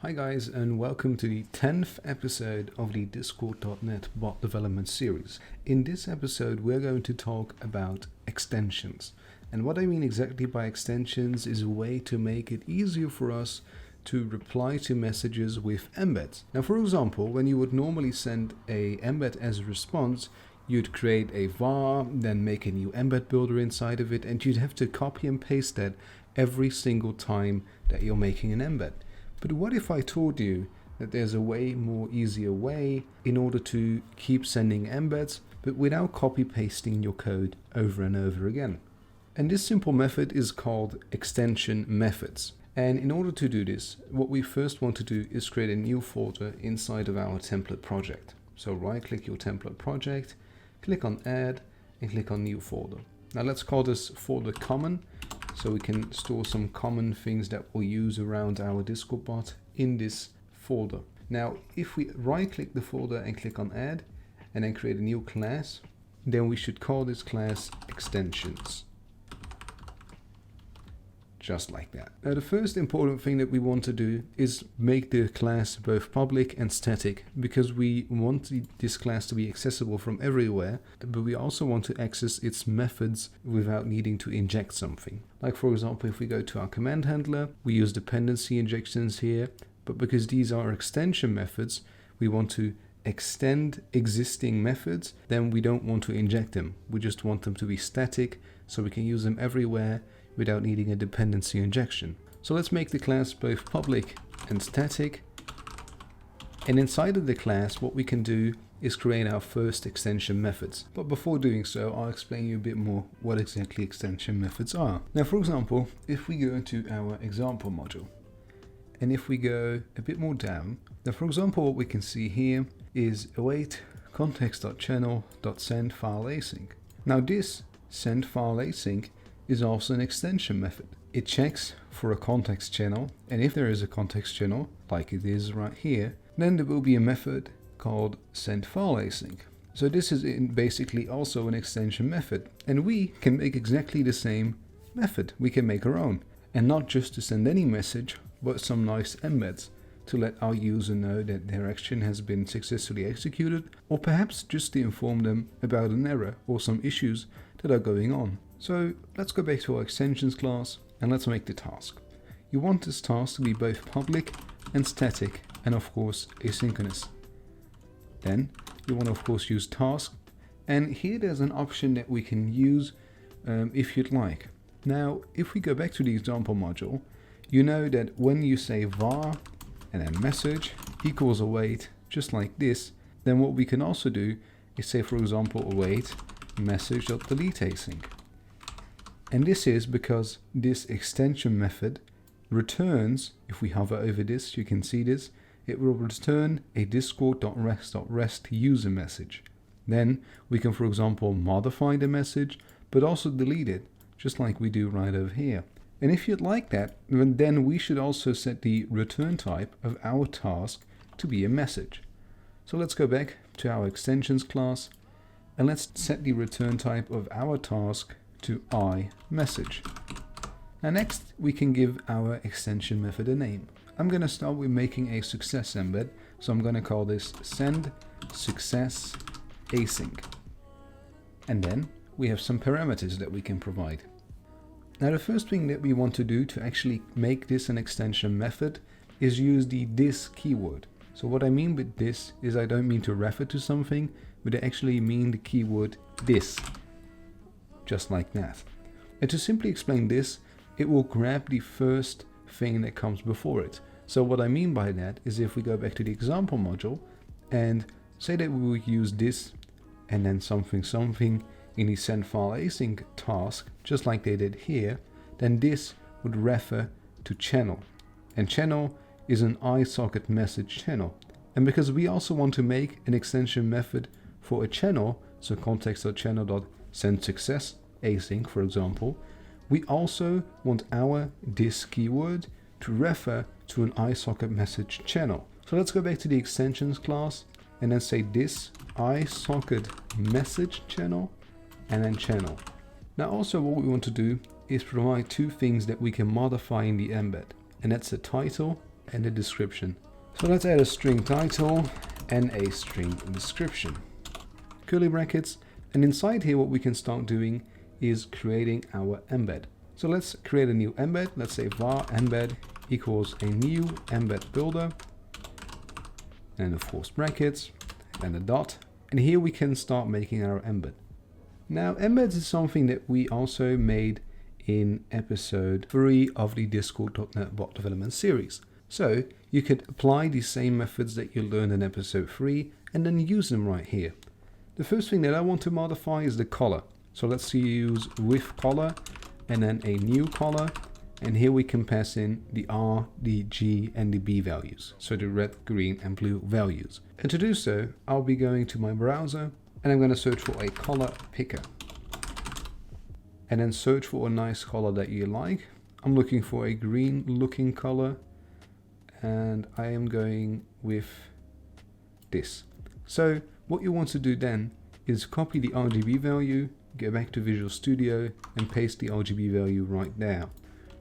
Hi guys, and welcome to the 10th episode of the Discord.net bot development series. In this episode we're going to talk about extensions. And what I mean exactly by extensions is a way to make it easier for us to reply to messages with embeds. Now for example, when you would normally send a embed as a response, you'd create a var, then make a new embed builder inside of it, and you'd have to copy and paste that every single time that you're making an embed. But what if I told you that there's a way more easier way in order to keep sending embeds, but without copy pasting your code over and over again? And this simple method is called extension methods. And in order to do this, what we first want to do is create a new folder inside of our template project. So right click your template project, click on add and click on new folder. Now let's call this folder common, so we can store some common things that we'll use around our Discord bot in this folder. Now, if we right click the folder and click on add and then create a new class, then we should call this class extensions. Just like that. Now the first important thing that we want to do is make the class both public and static, because we want this class to be accessible from everywhere, but we also want to access its methods without needing to inject something. Like for example, if we go to our command handler, we use dependency injections here, but because these are extension methods, we want to extend existing methods, then we don't want to inject them. We just want them to be static so we can use them everywhere without needing a dependency injection. So let's make the class both public and static. And inside of the class, what we can do is create our first extension methods. But before doing so, I'll explain you a bit more what exactly extension methods are. Now, for example, if we go to our example module, and if we go a bit more down, now for example, what we can see here is await context.channel.send file async. Now this send file async is also an extension method. It checks for a context channel, and if there is a context channel, like it is right here, then there will be a method called sendFileAsync. So this is basically also an extension method, and we can make exactly the same method. We can make our own, and not just to send any message, but some nice embeds to let our user know that their action has been successfully executed, or perhaps just to inform them about an error or some issues that are going on. So let's go back to our extensions class and let's make the task. You want this task to be both public and static, and of course asynchronous. Then you want to of course use task, and here there's an option that we can use if you'd like. Now if we go back to the example module, you know that when you say var and then message equals await, just like this, then what we can also do is say, for example, await message.delete async. And this is because this extension method returns, if we hover over this, you can see this, it will return a discord.rest.rest user message. Then we can, for example, modify the message, but also delete it, just like we do right over here. And if you'd like that, then we should also set the return type of our task to be a message. So let's go back to our extensions class, and let's set the return type of our task to iMessage. Now next we can give our extension method a name. I'm going to start with making a success embed, so I'm going to call this send success async. And then we have some parameters that we can provide. Now the first thing that we want to do to actually make this an extension method is use the this keyword. So what I mean with this is I don't mean to refer to something, but I actually mean the keyword this. Just like that. And to simply explain this, it will grab the first thing that comes before it. So what I mean by that is if we go back to the example module and say that we will use this and then something in the send file async task, just like they did here, then this would refer to channel. And channel is an iSocket message channel. And because we also want to make an extension method for a channel, so context.channel.sendSuccess async, for example, we also want our this keyword to refer to an iSocket message channel. So let's go back to the extensions class and then say this iSocket message channel and then channel. Now also what we want to do is provide two things that we can modify in the embed, and that's the title and the description. So let's add a string title and a string description. Curly brackets, and inside here what we can start doing is creating our embed. So let's create a new embed. Let's say var embed equals a new embed builder, and of course brackets, and a dot. And here we can start making our embed. Now embeds is something that we also made in episode 3 of the Discord.NET bot development series. So you could apply the same methods that you learned in episode 3 and then use them right here. The first thing that I want to modify is the color. So let's use with color and then a new color. And here we can pass in the R, the G, and the B values. So the red, green, and blue values. And to do so, I'll be going to my browser and I'm going to search for a color picker. And then search for a nice color that you like. I'm looking for a green looking color. And I am going with this. So what you want to do then is copy the RGB value, go back to Visual Studio and paste the RGB value right there.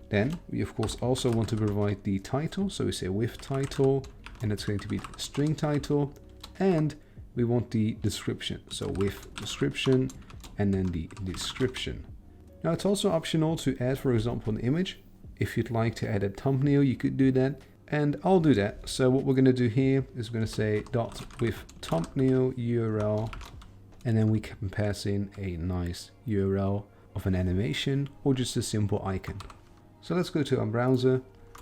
Then we of course also want to provide the title, so we say with title, and it's going to be the string title, and we want the description, so with description and then the description. Now it's also optional to add, for example, an image. If you'd like to add a thumbnail, you could do that, and I'll do that. So what we're going to do here is we're going to say dot with thumbnail URL, and then we can pass in a nice URL of an animation or just a simple icon. So let's go to our browser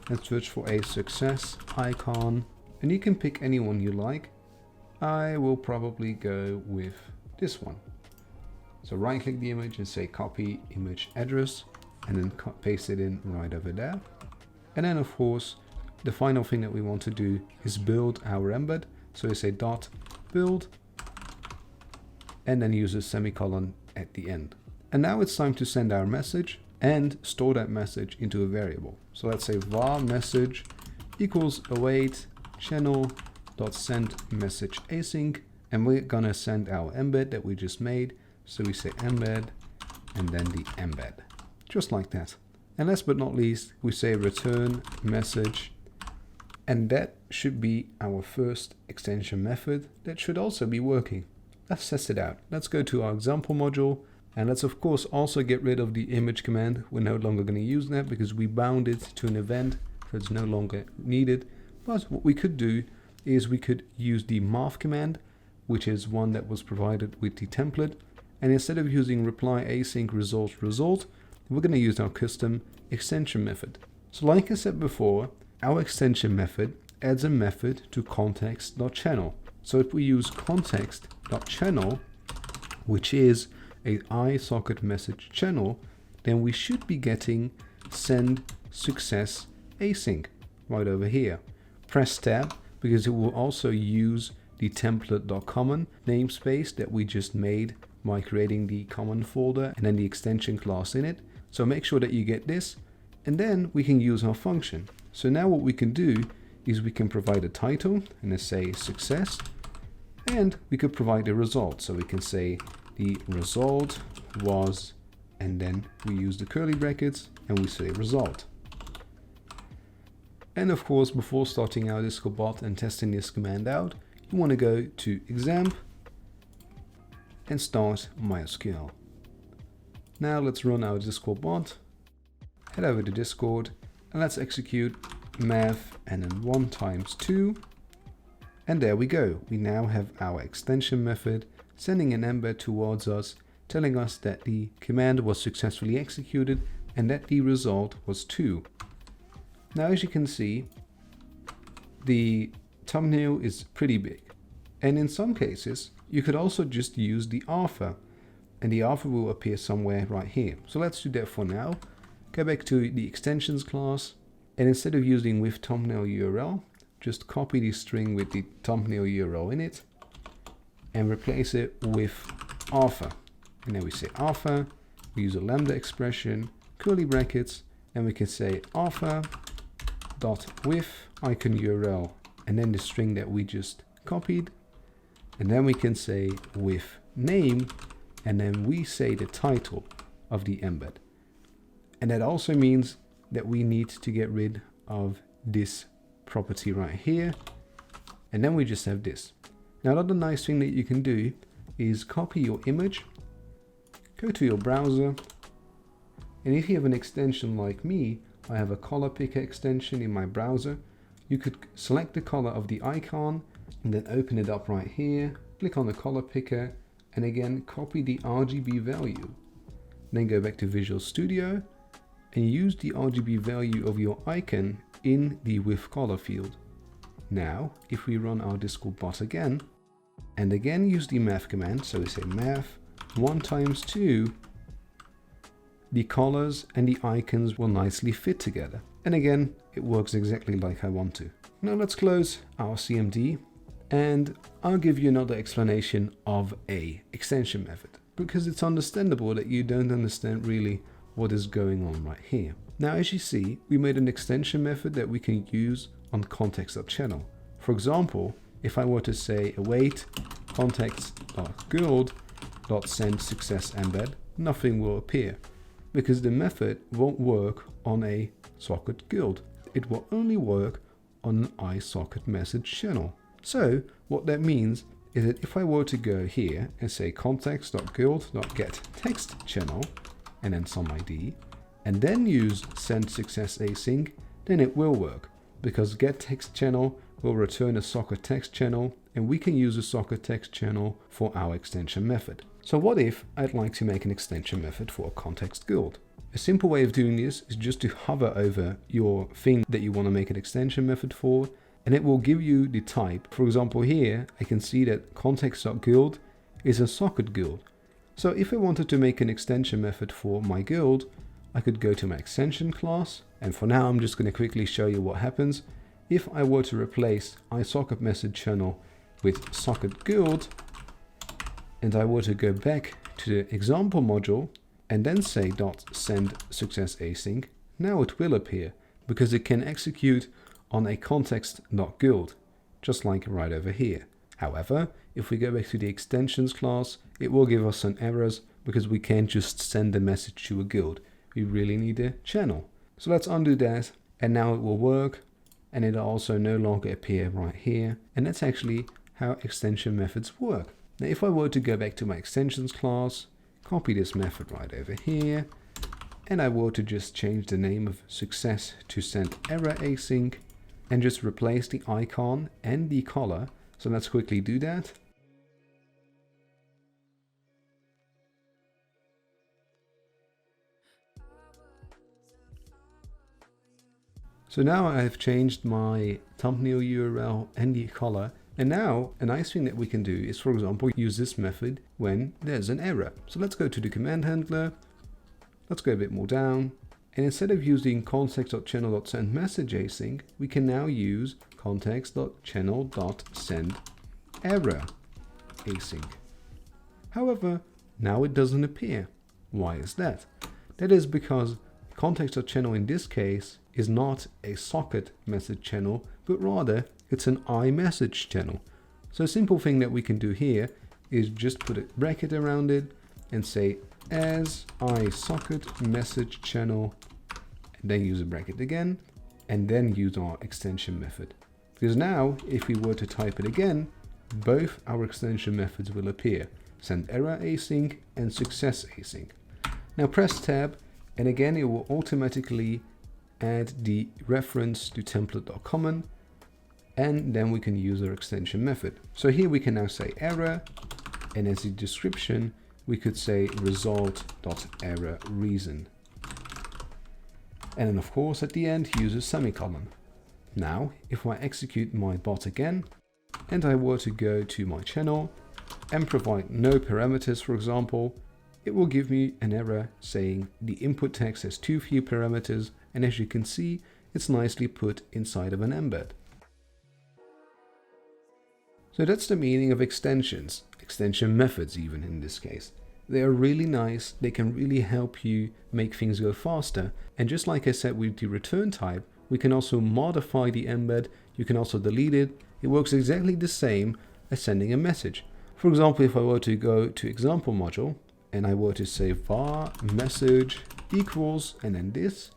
and search for a success icon, and you can pick any one you like. I will probably go with this one. So right click the image and say copy image address, and then paste it in right over there. And then of course, the final thing that we want to do is build our embed. So we say dot build, and then use a semicolon at the end. And now it's time to send our message and store that message into a variable. So let's say var message equals await channel.send message async, and we're gonna send our embed that we just made. So we say embed and then the embed, just like that. And last but not least, we say return message, and that should be our first extension method that should also be working. Let's test it out. Let's go to our example module, and let's of course also get rid of the image command. We're no longer going to use that because we bound it to an event, so it's no longer needed. But what we could do is we could use the math command, which is one that was provided with the template. And instead of using reply async result, we're going to use our custom extension method. So like I said before, our extension method adds a method to context.channel. So if we use context.channel, which is a iSocket message channel, then we should be getting send success async right over here. Press tab because it will also use the template.common namespace that we just made by creating the common folder and then the extension class in it. So make sure that you get this, and then we can use our function. So now what we can do is we can provide a title and let's say success, and we could provide a result. So we can say the result was, and then we use the curly brackets and we say result. And of course, before starting our Discord bot and testing this command out, you want to go to example and start MySQL. Now let's run our Discord bot, head over to Discord, and let's execute math and then 1 times 2. And there we go. We now have our extension method sending an embed towards us, telling us that the command was successfully executed and that the result was 2. Now, as you can see, the thumbnail is pretty big. And in some cases, you could also just use the alpha, and the alpha will appear somewhere right here. So let's do that for now. Go back to the extensions class, and instead of using with thumbnail URL, just copy the string with the thumbnail URL in it and replace it with alpha. And then we say alpha, we use a lambda expression, curly brackets, and we can say alpha dot with icon URL and then the string that we just copied. And then we can say with name, and then we say the title of the embed. And that also means that we need to get rid of this property right here, and then we just have this. Now another nice thing that you can do is copy your image, go to your browser, and if you have an extension like me, I have a color picker extension in my browser, you could select the color of the icon and then open it up right here, click on the color picker, and again copy the RGB value. Then go back to Visual Studio and use the RGB value of your icon in the with color field. Now, if we run our Discord bot again, and again use the math command, so we say math 1 times 2, the colors and the icons will nicely fit together. And again, it works exactly like I want to. Now let's close our CMD, and I'll give you another explanation of a extension method, because it's understandable that you don't understand really what is going on right here. Now, as you see, we made an extension method that we can use on context.channel. For example, if I were to say await context.guild.send success embed, nothing will appear because the method won't work on a socket guild. It will only work on an iSocket message channel. So what that means is that if I were to go here and say context.guild.getTextChannel and then some ID, and then use send success async, then it will work because getTextChannel will return a socket text channel, and we can use a socket text channel for our extension method. So what if I'd like to make an extension method for a context guild? A simple way of doing this is just to hover over your thing that you want to make an extension method for, and it will give you the type. For example, here I can see that context.guild is a socket guild. So if I wanted to make an extension method for my guild, I could go to my extension class, and for now I'm just going to quickly show you what happens. If I were to replace iSocket message channel with socket guild, and I were to go back to the example module and then say .send success async, now it will appear because it can execute on a context.guild, just like right over here. However, if we go back to the extensions class, it will give us some errors because we can't just send a message to a guild. We really need a channel. So let's undo that, and now it will work, and it'll also no longer appear right here. And that's actually how extension methods work. Now if I were to go back to my extensions class, copy this method right over here, and I were to just change the name of success to send error async, and just replace the icon and the color. So let's quickly do that. So now I've changed my thumbnail URL and the color. And now a nice thing that we can do is, for example, use this method when there's an error. So let's go to the command handler. Let's go a bit more down. And instead of using context.channel.sendMessageAsync, we can now use context.channel.sendErrorAsync. However, now it doesn't appear. Why is that? That is because context.channel in this case is not a socket message channel, but rather it's an iMessage channel. So a simple thing that we can do here is just put a bracket around it and say as iSocket message channel, and then use a bracket again, and then use our extension method. Because now if we were to type it again, both our extension methods will appear, send error async and success async. Now press tab, and again it will automatically add the reference to template.common, and then we can use our extension method. So here we can now say error, and as a description we could say result.error reason. And then of course at the end use a semicolon. Now if I execute my bot again, and I were to go to my channel and provide no parameters, for example, it will give me an error saying the input text has too few parameters, and as you can see, it's nicely put inside of an embed. So that's the meaning of extensions, extension methods even in this case. They are really nice, they can really help you make things go faster, and just like I said with the return type, we can also modify the embed, you can also delete it. It works exactly the same as sending a message. For example, if I were to go to example module, and I were to say var message equals, and then this,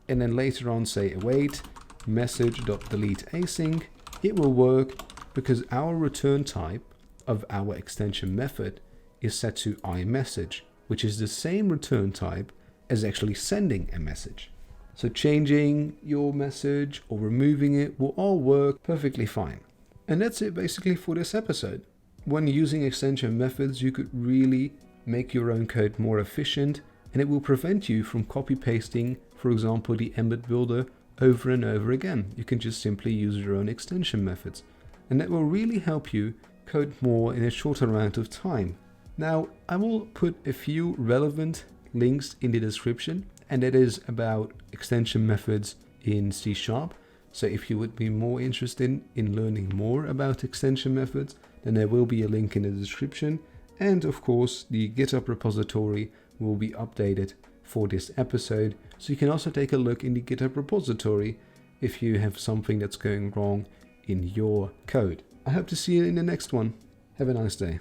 and then later on say await message.delete async, it will work because our return type of our extension method is set to iMessage, which is the same return type as actually sending a message. So changing your message or removing it will all work perfectly fine. And that's it basically for this episode. When using extension methods, you could really make your own code more efficient, and it will prevent you from copy-pasting, for example, the embed builder over and over again. You can just simply use your own extension methods, and that will really help you code more in a shorter amount of time. Now, I will put a few relevant links in the description, and that is about extension methods in C#. So if you would be more interested in learning more about extension methods, then there will be a link in the description. And of course, the GitHub repository will be updated for this episode. So you can also take a look in the GitHub repository if you have something that's going wrong in your code. I hope to see you in the next one. Have a nice day.